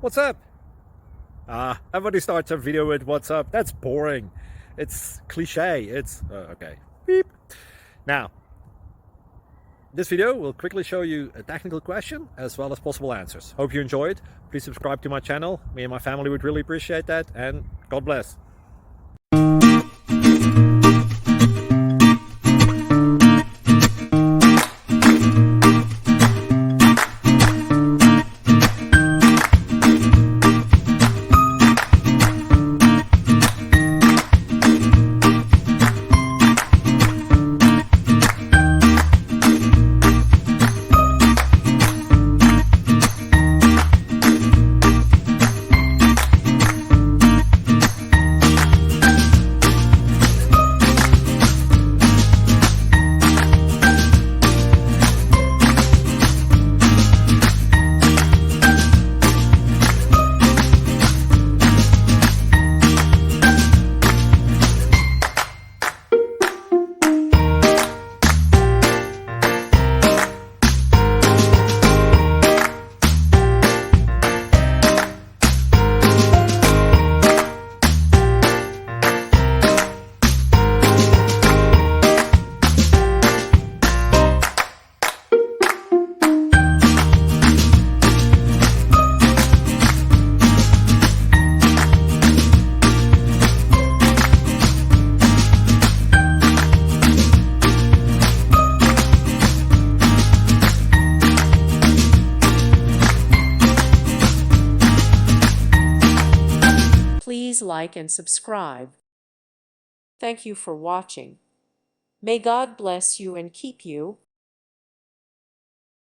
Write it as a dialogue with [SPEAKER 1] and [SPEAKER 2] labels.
[SPEAKER 1] What's up? Everybody starts a video with what's up. That's boring. It's cliche. It's okay. Beep. Now, this video will quickly show you a technical question as well as possible answers. Hope you enjoyed. Please subscribe to my channel. Me and my family would really appreciate that, and God bless.
[SPEAKER 2] Please like and subscribe. Thank you for watching. May God bless you and keep you.